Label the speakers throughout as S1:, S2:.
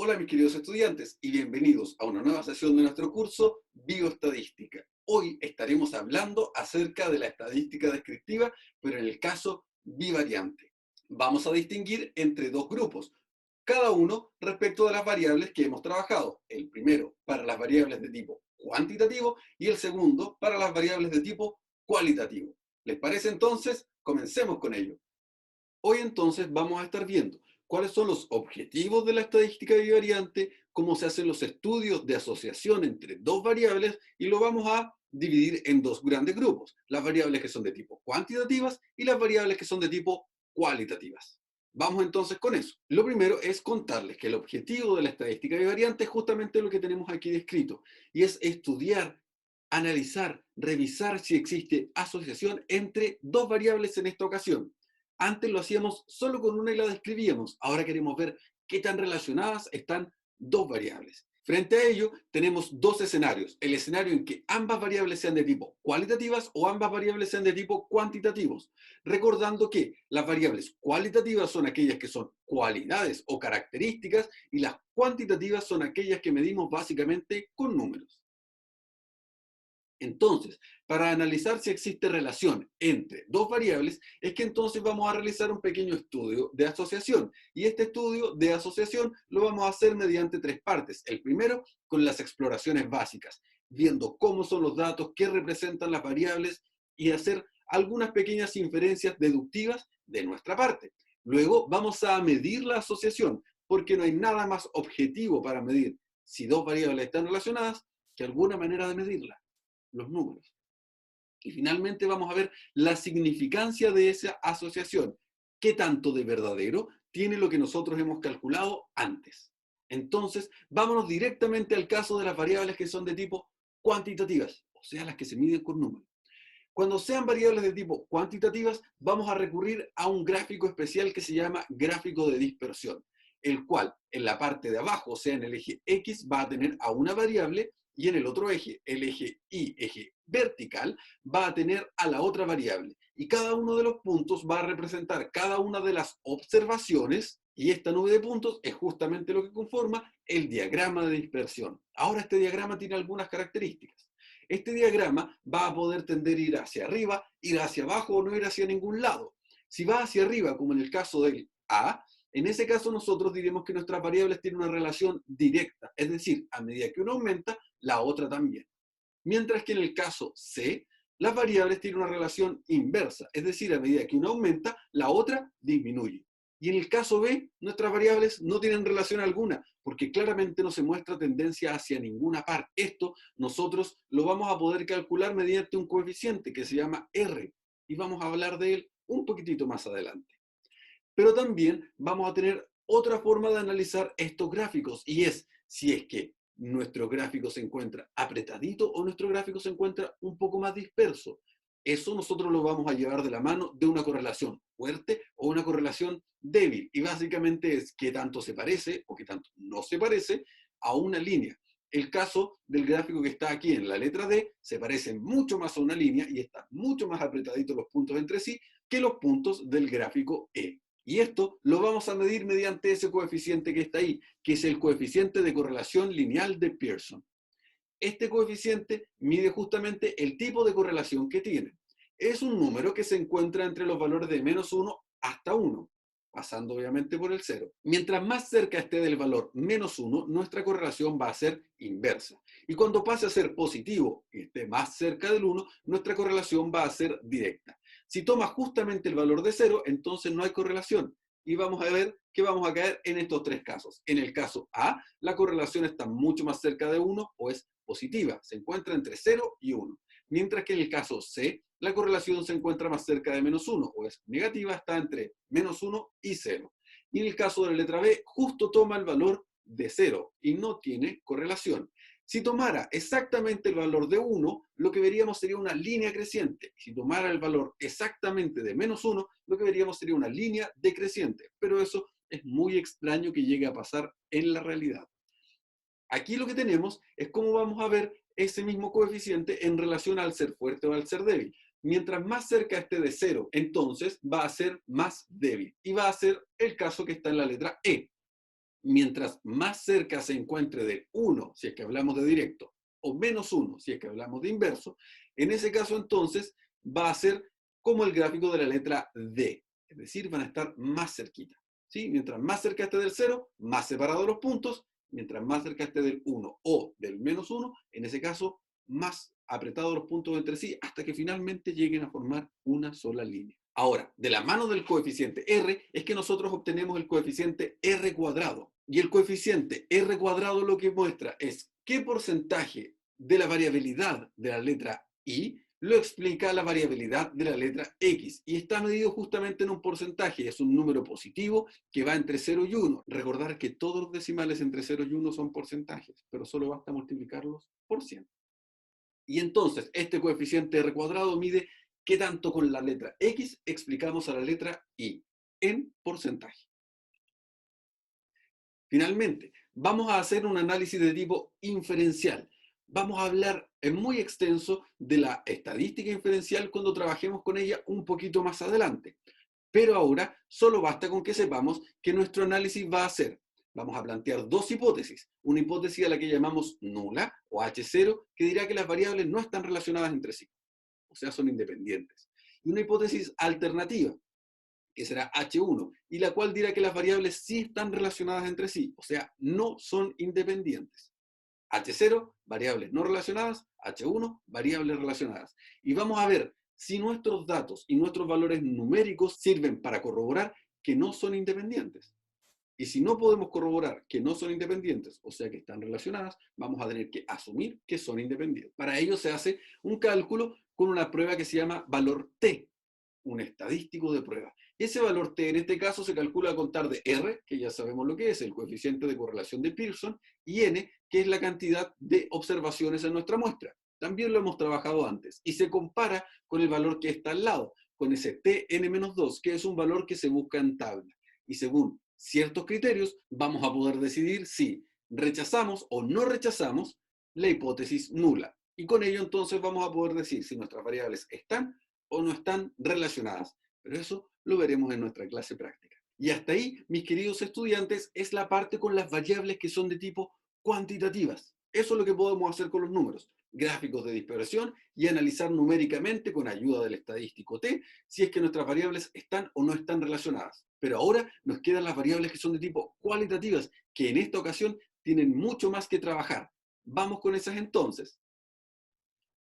S1: Hola mis queridos estudiantes y bienvenidos a una nueva sesión de nuestro curso Bioestadística. Hoy estaremos hablando acerca de la estadística descriptiva, pero en el caso bivariante. Vamos a distinguir entre dos grupos, cada uno respecto de las variables que hemos trabajado. El primero para las variables de tipo cuantitativo y el segundo para las variables de tipo cualitativo. ¿Les parece entonces? Comencemos con ello. Hoy entonces vamos a estar viendo cuáles son los objetivos de la estadística bivariante, cómo se hacen los estudios de asociación entre dos variables y lo vamos a dividir en dos grandes grupos, las variables que son de tipo cuantitativas y las variables que son de tipo cualitativas. Vamos entonces con eso. Lo primero es contarles que el objetivo de la estadística bivariante es justamente lo que tenemos aquí descrito, y es estudiar, analizar, revisar si existe asociación entre dos variables en esta ocasión. Antes lo hacíamos solo con una y la describíamos. Ahora queremos ver qué tan relacionadas están dos variables. Frente a ello, tenemos dos escenarios. El escenario en que ambas variables sean de tipo cualitativas o ambas variables sean de tipo cuantitativos. Recordando que las variables cualitativas son aquellas que son cualidades o características y las cuantitativas son aquellas que medimos básicamente con números. Entonces, para analizar si existe relación entre dos variables, es que entonces vamos a realizar un pequeño estudio de asociación. Y este estudio de asociación lo vamos a hacer mediante tres partes. El primero, con las exploraciones básicas, viendo cómo son los datos, qué representan las variables y hacer algunas pequeñas inferencias deductivas de nuestra parte. Luego vamos a medir la asociación, porque no hay nada más objetivo para medir si dos variables están relacionadas que alguna manera de medirla, los números. Y finalmente vamos a ver la significancia de esa asociación. ¿Qué tanto de verdadero tiene lo que nosotros hemos calculado antes? Entonces, vámonos directamente al caso de las variables que son de tipo cuantitativas, o sea, las que se miden con números. Cuando sean variables de tipo cuantitativas, vamos a recurrir a un gráfico especial que se llama gráfico de dispersión, el cual en la parte de abajo, o sea, en el eje X, va a tener a una variable y en el otro eje, el eje Y, eje vertical, va a tener a la otra variable. Y cada uno de los puntos va a representar cada una de las observaciones y esta nube de puntos es justamente lo que conforma el diagrama de dispersión. Ahora este diagrama tiene algunas características. Este diagrama va a poder tender a ir hacia arriba, ir hacia abajo o no ir hacia ningún lado. Si va hacia arriba, como en el caso del A, en ese caso nosotros diremos que nuestras variables tienen una relación directa, es decir, a medida que una aumenta, la otra también. Mientras que en el caso C, las variables tienen una relación inversa, es decir, a medida que una aumenta, la otra disminuye. Y en el caso B, nuestras variables no tienen relación alguna, porque claramente no se muestra tendencia hacia ninguna parte. Esto nosotros lo vamos a poder calcular mediante un coeficiente que se llama R, y vamos a hablar de él un poquitito más adelante. Pero también vamos a tener otra forma de analizar estos gráficos, y es si es que nuestro gráfico se encuentra apretadito o nuestro gráfico se encuentra un poco más disperso. Eso nosotros lo vamos a llevar de la mano de una correlación fuerte o una correlación débil. Y básicamente es qué tanto se parece o qué tanto no se parece a una línea. El caso del gráfico que está aquí en la letra D se parece mucho más a una línea y está mucho más apretadito los puntos entre sí que los puntos del gráfico E. Y esto lo vamos a medir mediante ese coeficiente que está ahí, que es el coeficiente de correlación lineal de Pearson. Este coeficiente mide justamente el tipo de correlación que tiene. Es un número que se encuentra entre los valores de -1 hasta 1, pasando obviamente por el 0. Mientras más cerca esté del valor -1, nuestra correlación va a ser inversa. Y cuando pase a ser positivo y esté más cerca del 1, nuestra correlación va a ser directa. Si toma justamente el valor de 0, entonces no hay correlación. Y vamos a ver que vamos a caer en estos tres casos. En el caso A, la correlación está mucho más cerca de 1 o es positiva, se encuentra entre 0 y 1. Mientras que en el caso C, la correlación se encuentra más cerca de -1 o es negativa, está entre -1 y 0. Y en el caso de la letra B, justo toma el valor de 0 y no tiene correlación. Si tomara exactamente el valor de 1, lo que veríamos sería una línea creciente. Si tomara el valor exactamente de -1, lo que veríamos sería una línea decreciente. Pero eso es muy extraño que llegue a pasar en la realidad. Aquí lo que tenemos es cómo vamos a ver ese mismo coeficiente en relación al ser fuerte o al ser débil. Mientras más cerca esté de 0, entonces va a ser más débil. Y va a ser el caso que está en la letra E. Mientras más cerca se encuentre de 1, si es que hablamos de directo, o menos 1, si es que hablamos de inverso, en ese caso entonces va a ser como el gráfico de la letra D. Es decir, van a estar más cerquita. ¿Sí? Mientras más cerca esté del 0, más separados los puntos. Mientras más cerca esté del 1 o del menos 1, en ese caso, más apretados los puntos entre sí hasta que finalmente lleguen a formar una sola línea. Ahora, de la mano del coeficiente R es que nosotros obtenemos el coeficiente R cuadrado. Y el coeficiente R cuadrado lo que muestra es qué porcentaje de la variabilidad de la letra I lo explica la variabilidad de la letra X. Y está medido justamente en un porcentaje. Es un número positivo que va entre 0 y 1. Recordar que todos los decimales entre 0 y 1 son porcentajes, pero solo basta multiplicarlos por 100. Y entonces, este coeficiente R cuadrado mide qué tanto con la letra X explicamos a la letra Y en porcentaje. Finalmente, vamos a hacer un análisis de tipo inferencial. Vamos a hablar en muy extenso de la estadística inferencial cuando trabajemos con ella un poquito más adelante. Pero ahora solo basta con que sepamos que nuestro análisis va a ser, vamos a plantear dos hipótesis. Una hipótesis a la que llamamos nula o H0, que dirá que las variables no están relacionadas entre sí, o sea, son independientes. Y una hipótesis alternativa, que será H1, y la cual dirá que las variables sí están relacionadas entre sí, o sea, no son independientes. H0, variables no relacionadas, H1, variables relacionadas. Y vamos a ver si nuestros datos y nuestros valores numéricos sirven para corroborar que no son independientes. Y si no podemos corroborar que no son independientes, o sea que están relacionadas, vamos a tener que asumir que son independientes. Para ello se hace un cálculo con una prueba que se llama valor T, un estadístico de prueba. Ese valor T en este caso se calcula a contar de R, que ya sabemos lo que es, el coeficiente de correlación de Pearson, y N, que es la cantidad de observaciones en nuestra muestra. También lo hemos trabajado antes. Y se compara con el valor que está al lado, con ese Tn-2, que es un valor que se busca en tabla. Y según ciertos criterios, vamos a poder decidir si rechazamos o no rechazamos la hipótesis nula. Y con ello entonces vamos a poder decir si nuestras variables están o no están relacionadas. Pero eso lo veremos en nuestra clase práctica. Y hasta ahí, mis queridos estudiantes, es la parte con las variables que son de tipo cuantitativas. Eso es lo que podemos hacer con los números. Gráficos de dispersión y analizar numéricamente con ayuda del estadístico T si es que nuestras variables están o no están relacionadas. Pero ahora nos quedan las variables que son de tipo cualitativas, que en esta ocasión tienen mucho más que trabajar. Vamos con esas entonces.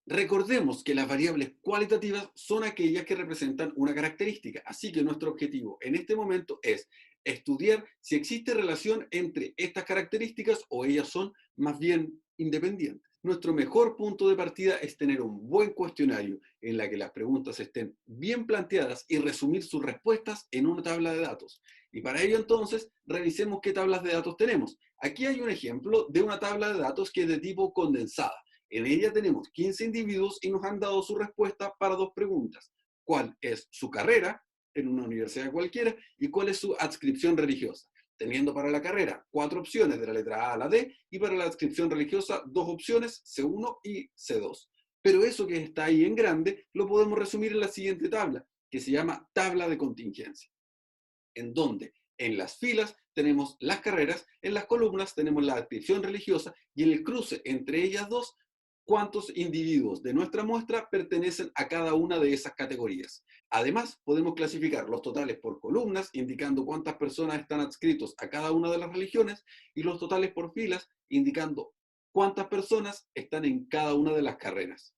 S1: Recordemos que las variables cualitativas son aquellas que representan una característica, así que nuestro objetivo en este momento es estudiar si existe relación entre estas características o ellas son más bien independientes. Nuestro mejor punto de partida es tener un buen cuestionario en la que las preguntas estén bien planteadas y resumir sus respuestas en una tabla de datos. Y para ello entonces, revisemos qué tablas de datos tenemos. Aquí hay un ejemplo de una tabla de datos que es de tipo condensada. En ella tenemos 15 individuos y nos han dado su respuesta para dos preguntas. ¿Cuál es su carrera en una universidad cualquiera y cuál es su adscripción religiosa? Teniendo para la carrera 4 opciones de la letra A a la D y para la adscripción religiosa 2 opciones, C1 y C2. Pero eso que está ahí en grande lo podemos resumir en la siguiente tabla, que se llama tabla de contingencia, en donde en las filas tenemos las carreras, en las columnas tenemos la adscripción religiosa y en el cruce entre ellas dos cuántos individuos de nuestra muestra pertenecen a cada una de esas categorías. Además, podemos clasificar los totales por columnas, indicando cuántas personas están adscritos a cada una de las religiones, y los totales por filas, indicando cuántas personas están en cada una de las carreras.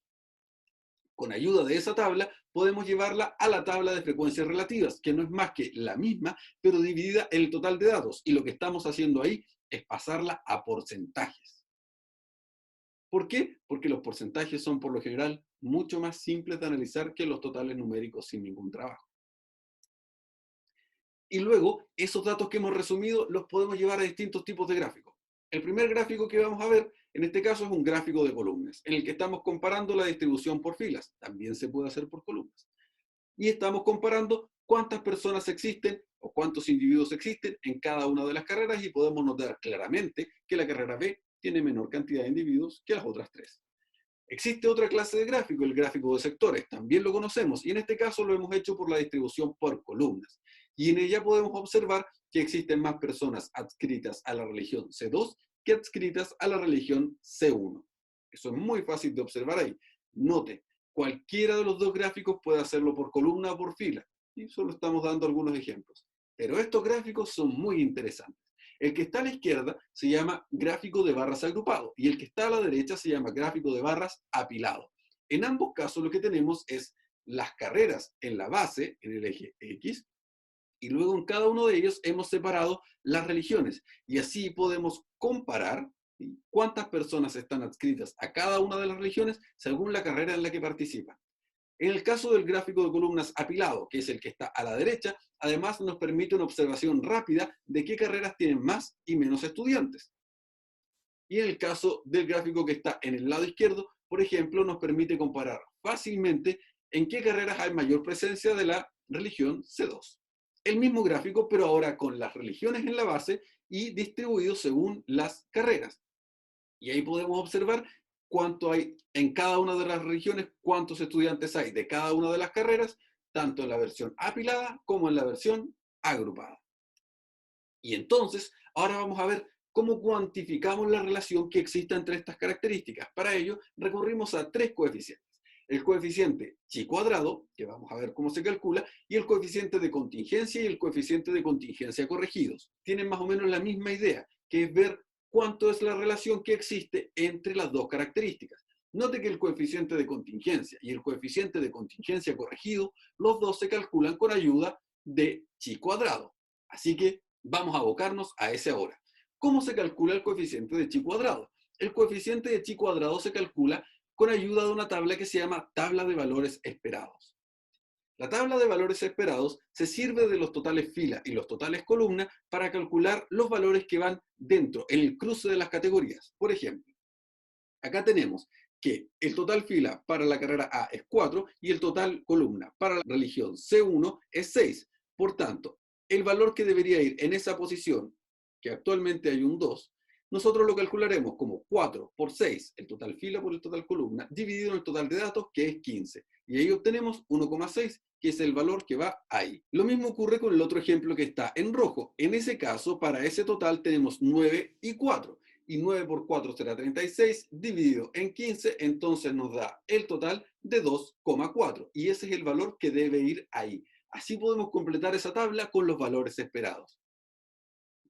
S1: Con ayuda de esa tabla, podemos llevarla a la tabla de frecuencias relativas, que no es más que la misma, pero dividida en el total de datos. Y lo que estamos haciendo ahí es pasarla a porcentajes. ¿Por qué? Porque los porcentajes son por lo general mucho más simples de analizar que los totales numéricos sin ningún trabajo. Y luego, esos datos que hemos resumido los podemos llevar a distintos tipos de gráficos. El primer gráfico que vamos a ver, en este caso, es un gráfico de columnas, en el que estamos comparando la distribución por filas. También se puede hacer por columnas. Y estamos comparando cuántas personas existen o cuántos individuos existen en cada una de las carreras y podemos notar claramente que la carrera B tiene menor cantidad de individuos que las otras tres. Existe otra clase de gráfico, el gráfico de sectores, también lo conocemos, y en este caso lo hemos hecho por la distribución por columnas. y en ella podemos observar que existen más personas adscritas a la religión C2 que adscritas a la religión C1. Eso es muy fácil de observar ahí. Note, cualquiera de los dos gráficos puede hacerlo por columna o por fila, y solo estamos dando algunos ejemplos. Pero estos gráficos son muy interesantes. El que está a la izquierda se llama gráfico de barras agrupado y el que está a la derecha se llama gráfico de barras apilado. En ambos casos lo que tenemos es las carreras en la base, en el eje X, y luego en cada uno de ellos hemos separado las religiones. Y así podemos comparar cuántas personas están adscritas a cada una de las religiones según la carrera en la que participan. En el caso del gráfico de columnas apilado, que es el que está a la derecha, además nos permite una observación rápida de qué carreras tienen más y menos estudiantes. Y en el caso del gráfico que está en el lado izquierdo, por ejemplo, nos permite comparar fácilmente en qué carreras hay mayor presencia de la religión C2. El mismo gráfico, pero ahora con las religiones en la base y distribuido según las carreras. Y ahí podemos observar cuánto hay en cada una de las religiones, cuántos estudiantes hay de cada una de las carreras, tanto en la versión apilada como en la versión agrupada. Y entonces, ahora vamos a ver cómo cuantificamos la relación que existe entre estas características. Para ello, recurrimos a tres coeficientes. El coeficiente chi cuadrado, que vamos a ver cómo se calcula, y el coeficiente de contingencia y el coeficiente de contingencia corregidos. Tienen más o menos la misma idea, que es ver cuánto es la relación que existe entre las dos características. Note que el coeficiente de contingencia y el coeficiente de contingencia corregido, los dos se calculan con ayuda de chi cuadrado. Así que vamos a abocarnos a ese ahora. ¿Cómo se calcula el coeficiente de chi cuadrado? El coeficiente de chi cuadrado se calcula con ayuda de una tabla que se llama tabla de valores esperados. La tabla de valores esperados se sirve de los totales fila y los totales columna para calcular los valores que van dentro, en el cruce de las categorías. Por ejemplo, acá tenemos que el total fila para la carrera A es 4 y el total columna para la religión C1 es 6. Por tanto, el valor que debería ir en esa posición, que actualmente hay un 2, nosotros lo calcularemos como 4 por 6, el total fila por el total columna, dividido en el total de datos, que es 15. Y ahí obtenemos 1,6, que es el valor que va ahí. Lo mismo ocurre con el otro ejemplo que está en rojo. En ese caso, para ese total tenemos 9 y 4. Y 9 por 4 será 36, dividido en 15, entonces nos da el total de 2,4. Y ese es el valor que debe ir ahí. Así podemos completar esa tabla con los valores esperados.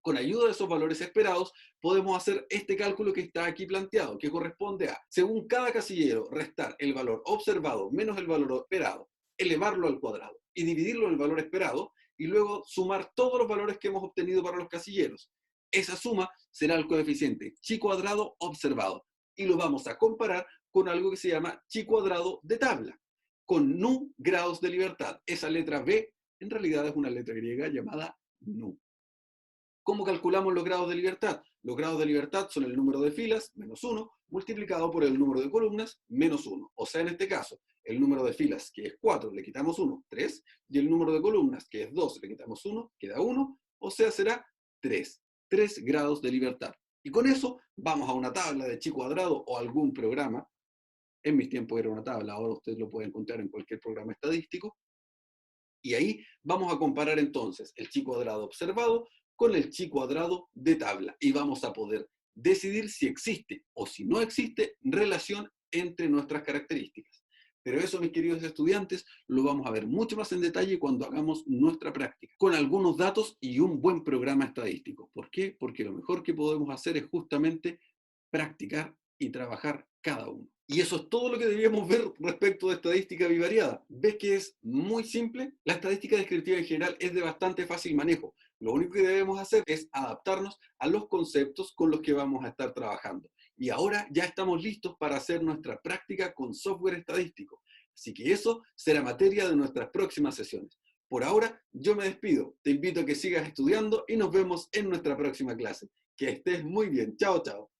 S1: Con ayuda de esos valores esperados, podemos hacer este cálculo que está aquí planteado, que corresponde a, según cada casillero, restar el valor observado menos el valor esperado, elevarlo al cuadrado y dividirlo en el valor esperado, y luego sumar todos los valores que hemos obtenido para los casilleros. Esa suma será el coeficiente chi cuadrado observado, y lo vamos a comparar con algo que se llama chi cuadrado de tabla, con nu grados de libertad. Esa letra B en realidad es una letra griega llamada nu. ¿Cómo calculamos los grados de libertad? Los grados de libertad son el número de filas, menos 1, multiplicado por el número de columnas, menos 1. O sea, en este caso, el número de filas, que es 4, le quitamos 1, 3, y el número de columnas, que es 2, le quitamos 1, queda 1, o sea, será 3. 3 grados de libertad. Y con eso vamos a una tabla de chi cuadrado o algún programa. En mis tiempos era una tabla, ahora usted lo puede encontrar en cualquier programa estadístico. Y ahí vamos a comparar entonces el chi cuadrado observado con el chi cuadrado de tabla y vamos a poder decidir si existe o si no existe relación entre nuestras características. Pero eso, mis queridos estudiantes, lo vamos a ver mucho más en detalle cuando hagamos nuestra práctica, con algunos datos y un buen programa estadístico. ¿Por qué? Porque lo mejor que podemos hacer es justamente practicar y trabajar cada uno. Y eso es todo lo que debíamos ver respecto de estadística bivariada. ¿Ves que es muy simple? La estadística descriptiva en general es de bastante fácil manejo. Lo único que debemos hacer es adaptarnos a los conceptos con los que vamos a estar trabajando. Y ahora ya estamos listos para hacer nuestra práctica con software estadístico. Así que eso será materia de nuestras próximas sesiones. Por ahora, yo me despido. Te invito a que sigas estudiando y nos vemos en nuestra próxima clase. Que estés muy bien. Chao, chao.